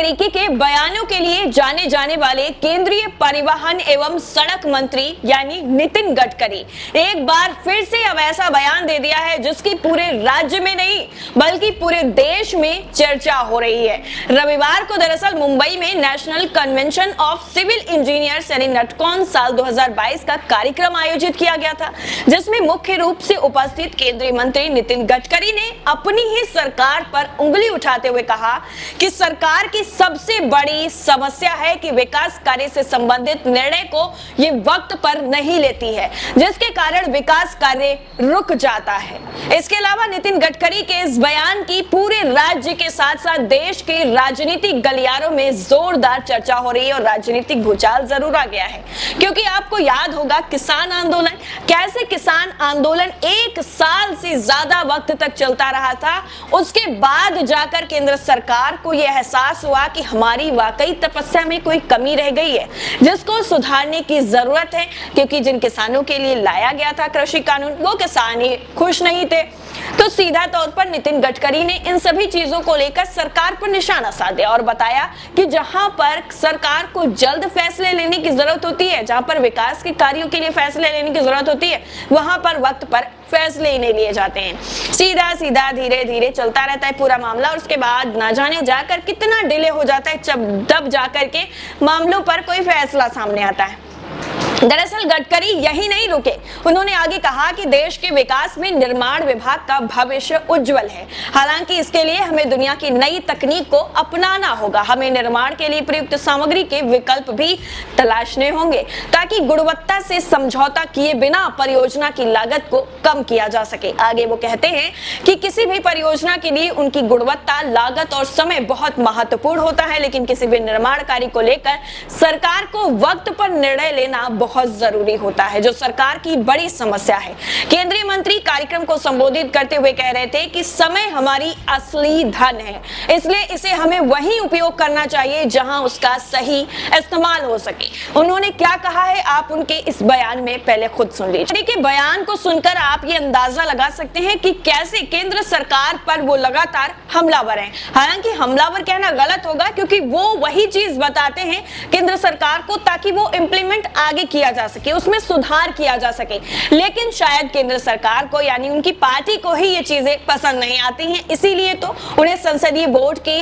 तरीके के बयानों के लिए जाने जाने वाले केंद्रीय परिवहन एवं सड़क मंत्री यानी नितिन गडकरी एक बार फिर से अब ऐसा बयान दे दिया है जिसकी पूरे राज्य में नहीं बल्कि पूरे देश में चर्चा हो रही है। रविवार को दरअसल मुंबई में National Convention of Civil Engineers यानी नटकॉन साल 2022 का कार्यक्रम आयोजित किया गया था, जिसमें मुख्य रूप से उपस्थित केंद्रीय मंत्री नितिन गडकरी ने अपनी ही सरकार पर उंगली उठाते हुए कहा कि सरकार की सबसे बड़ी समस्या है कि विकास कार्य से संबंधित निर्णय को ये वक्त पर नहीं लेती है, जिसके कारण विकास कार्य रुक जाता है। इसके अलावा नितिन गडकरी के इस बयान की पूरे राज्य के साथ साथ देश के राजनीतिक गलियारों में जोरदार चर्चा हो रही है और राजनीतिक भूचाल जरूर आ गया है, क्योंकि आपको याद होगा किसान आंदोलन, कैसे किसान आंदोलन 1 साल से ज्यादा वक्त तक चलता रहा था। उसके बाद जाकर केंद्र सरकार को यह एहसास हुआ कि हमारी वाकई तपस्या में कोई कमी रह गई है, जिसको सुधारने की जरूरत है, क्योंकि जिन किसानों के लिए लाया गया था कृषि कानून वो किसान ही खुश नहीं थे। तो सीधा तौर पर नितिन गडकरी ने इन सभी चीजों को लेकर सरकार पर निशाना साधा और बताया कि जहां पर सरकार को जल्द फैसले लेने की जरूरत होती है, जहां पर विकास के कार्यों के लिए फैसले लेने की जरूरत होती है, वहां पर वक्त पर फैसले ही नहीं लिए जाते हैं। सीधा सीधा धीरे धीरे चलता रहता है पूरा मामला और उसके बाद ना जाने जाकर कितना डिले हो जाता है तब जाकर के मामलों पर कोई फैसला सामने आता है। दरअसल गडकरी यही नहीं रुके, उन्होंने आगे कहा कि देश के विकास में निर्माण विभाग का भविष्य उज्जवल है। हालांकि इसके लिए हमें दुनिया की नई तकनीक को अपनाना होगा। हमें निर्माण के लिए प्रयुक्त सामग्री के विकल्प भी तलाशने होंगे ताकि गुणवत्ता से समझौता किए बिना परियोजना की लागत को कम किया जा सके। आगे वो कहते हैं कि किसी भी परियोजना के लिए उनकी गुणवत्ता, लागत और समय बहुत महत्वपूर्ण होता है, लेकिन किसी भी निर्माण कार्य को लेकर सरकार को वक्त पर निर्णय लेना बहुत जरूरी होता है, जो सरकार की बड़ी समस्या है। केंद्रीय मंत्री कार्यक्रम को संबोधित करते हुए कह रहे थे कि समय हमारी असली धन है, इसलिए इसे हमें वहीं उपयोग करना चाहिए जहां उसका सही इस्तेमाल हो सके। उन्होंने क्या कहा है आप उनके इस बयान में पहले खुद सुन लीजिए। देखिए, बयान को सुनकर आप ये अंदाजा लगा सकते हैं कि कैसे केंद्र सरकार पर वो लगातार हमलावर हैं। हालांकि हमलावर कहना गलत होगा, क्योंकि वो वही चीज बताते हैं केंद्र सरकार को ताकि वो इंप्लीमेंट आगे किया जा सके, उसमें सुधार किया जा सके। लेकिन शायद केंद्र सरकार को यानी उनकी पार्टी को ही ये चीजें पसंद नहीं आती हैं, इसीलिए तो उन्हें संसदीय बोर्ड के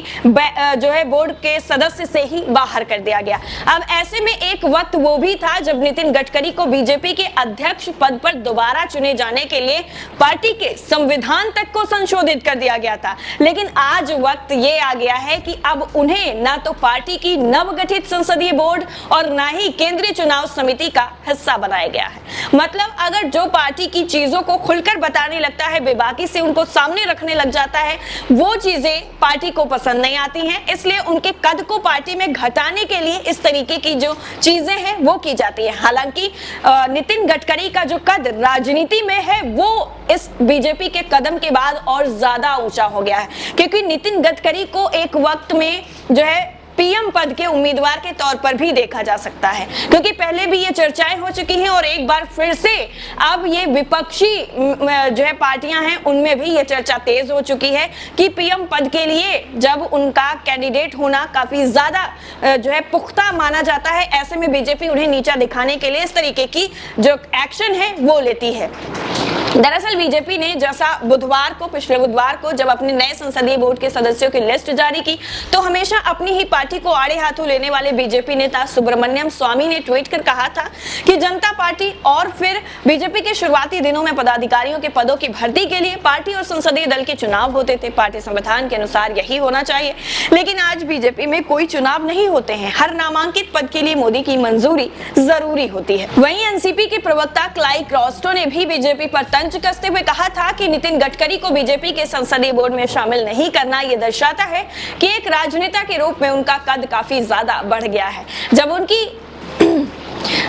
बोर्ड के सदस्य से ही बाहर कर दिया गया। अब ऐसे में एक वक्त वो भी था जब नितिन गडकरी को बीजेपी के अध्यक्ष पद पर दोबारा चुने जाने के लिए पार्टी के संविधान तक को संशोधित कर दिया गया था। लेकिन आज वक्त ये आ गया है कि अब उन्हें ना तो पार्टी की नवगठित संसदीय बोर्ड और ना ही केंद्रीय चुनाव समिति का हिस्सा बनाया गया है। मतलब अगर जो पार्टी की चीजों को खुलकर बताने लगता है, बेबाकी से उनको सामने रखने लग जाता है, वो चीजें पार्टी को पसंद नहीं आती हैं, इसलिए उनके कद को पार्टी में घटाने के लिए इस तरीके की जो चीजें हैं वो की जाती है। हालांकि नितिन गडकरी का जो कद राजनीति में है वो इस बीजेपी के कदम के बाद और ज्यादा ऊंचा हो गया है, क्योंकि नितिन गडकरी को एक वक्त में जो है पीएम पद के उम्मीदवार के तौर पर भी देखा जा सकता है, क्योंकि पहले भी ये चर्चाएं हो चुकी हैं और एक बार फिर से अब ये विपक्षी जो है पार्टियां हैं उनमें भी ये चर्चा तेज हो चुकी है कि पीएम पद के लिए जब उनका कैंडिडेट होना काफी ज्यादा जो है पुख्ता माना जाता है, ऐसे में बीजेपी उन्हें नीचा दिखाने के लिए इस तरीके की जो एक्शन है वो लेती है। दरअसल बीजेपी ने जैसा पिछले बुधवार को जब अपने नए संसदीय बोर्ड के सदस्यों की लिस्ट जारी की, तो हमेशा अपनी ही पार्टी को आड़े हाथों लेने वाले बीजेपी नेता सुब्रमण्यम स्वामी ने ट्वीट कर कहा था कि जनता पार्टी और फिर बीजेपी के शुरुआती दिनों में पदाधिकारियों के पदों की भर्ती के लिए पार्टी और संसदीय दल के चुनाव होते थे। पार्टी संविधान के अनुसार यही होना चाहिए, लेकिन आज बीजेपी में कोई चुनाव नहीं होते हैं। हर नामांकित पद के लिए मोदी की मंजूरी जरूरी होती है। वहीं एनसीपी के प्रवक्ता क्लाई क्रॉस्टो ने भी बीजेपी पर तंज कसते हुए कहा था कि नितिन गडकरी को बीजेपी के संसदीय बोर्ड में शामिल नहीं करना ये दर्शाता है कि एक राजनेता के रूप में उनका कद काफी ज्यादा बढ़ गया है।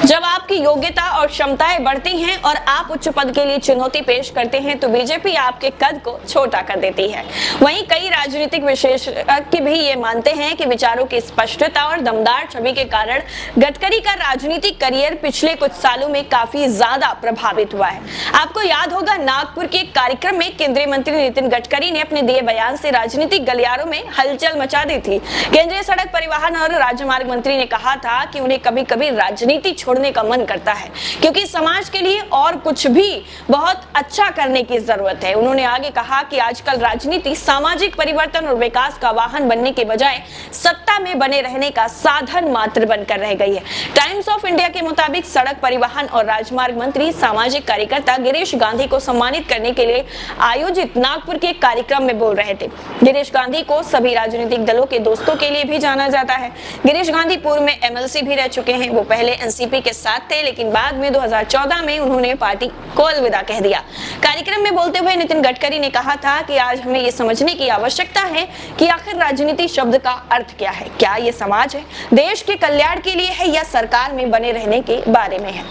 जब आपकी योग्यता और क्षमताएं बढ़ती हैं और आप उच्च पद के लिए चुनौती पेश करते हैं तो बीजेपी आपके कद को छोटा कर देती है। वहीं कई राजनीतिक विशेषज्ञ भी ये मानते हैं कि विचारों की स्पष्टता और दमदार छवि के कारण गडकरी का राजनीतिक करियर पिछले कुछ सालों में काफी ज्यादा प्रभावित हुआ है। आपको याद होगा, नागपुर के एक कार्यक्रम में केंद्रीय मंत्री नितिन गडकरी ने अपने दिए बयान से राजनीतिक गलियारों में हलचल मचा दी थी। केंद्रीय सड़क परिवहन और राजमार्ग मंत्री ने कहा था कि उन्हें कभी कभी राजनीति छोड़ने का मन करता है क्योंकि समाज के लिए और कुछ भी बहुत अच्छा करने की जरूरत है। उन्होंने आगे कहा कि आजकल राजनीति सामाजिक परिवर्तन और विकास का वाहन बनने के बजाय सत्ता में बने रहने का साधन मात्र बनकर रह गई है। टाइम्स ऑफ इंडिया के मुताबिक सड़क परिवहन और राजमार्ग मंत्री सामाजिक कार्यकर्ता गिरीश गांधी को सम्मानित करने के लिए आयोजित नागपुर के एक कार्यक्रम में बोल रहे थे। गिरीश गांधी को सभी राजनीतिक दलों के दोस्तों के लिए भी जाना जाता है। गिरीश गांधी पूर्व में एमएलसी भी रह चुके हैं। वो पहले एनसीपी के साथ थे, लेकिन बाद में 2014 में उन्होंने पार्टी को अलविदा कह दिया। कार्यक्रम में बोलते हुए नितिन गडकरी ने कहा था कि आज हमें ये समझने की आवश्यकता है कि आखिर राजनीति शब्द का अर्थ क्या है। क्या ये समाज है, देश के कल्याण के लिए है या सरकार में बने रहने के बारे में है।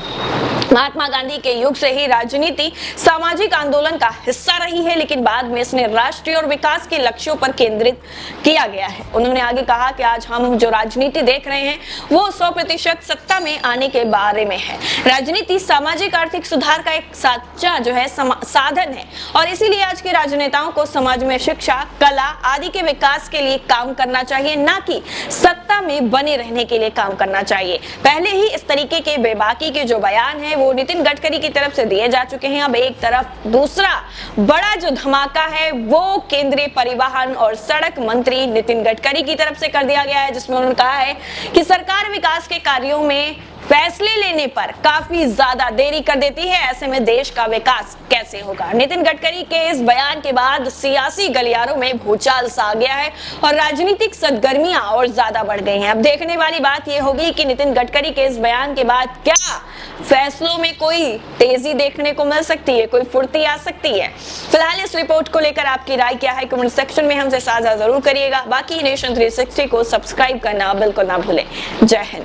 महात्मा गांधी के युग से ही राजनीति सामाजिक आंदोलन का हिस्सा रही है, लेकिन बाद में इसने राष्ट्रीय और विकास के लक्ष्यों पर केंद्रित किया गया है। उन्होंने आगे कहा कि आज हम जो राजनीति देख रहे हैं वो 100% सत्ता में आने के बारे में है। राजनीति सामाजिक आर्थिक सुधार का एक साचा जो है साधन है और इसीलिए आज के राजनेताओं को समाज में शिक्षा, कला आदि के विकास के लिए काम करना चाहिए, ना कि सत्ता में बने रहने के लिए काम करना चाहिए। पहले ही इस तरीके के बेबाकी के जो बयान है वो नितिन गडकरी की तरफ से दिए जा चुके हैं। अब एक तरफ दूसरा बड़ा जो धमाका है वो केंद्रीय परिवहन और सड़क मंत्री नितिन गडकरी की तरफ से कर दिया गया है, जिसमें उन्होंने कहा है कि सरकार विकास के कार्यों में फैसले लेने पर काफी ज्यादा देरी कर देती है। ऐसे में देश का विकास कैसे होगा। नितिन गडकरी के इस बयान के बाद सियासी गलियारों में भूचाल सा आ गया है और राजनीतिक सरगर्मियां और ज्यादा बढ़ गई हैं। अब देखने वाली बात यह होगी कि नितिन गडकरी के इस बयान के बाद क्या फैसलों में कोई तेजी देखने को मिल सकती है, कोई फुर्ती आ सकती है। फिलहाल इस रिपोर्ट को लेकर आपकी राय क्या है, कमेंट सेक्शन में हमसे साझा जरूर करिएगा। बाकी नेशन 360 को सब्सक्राइब करना बिल्कुल ना भूलें। जय हिंद।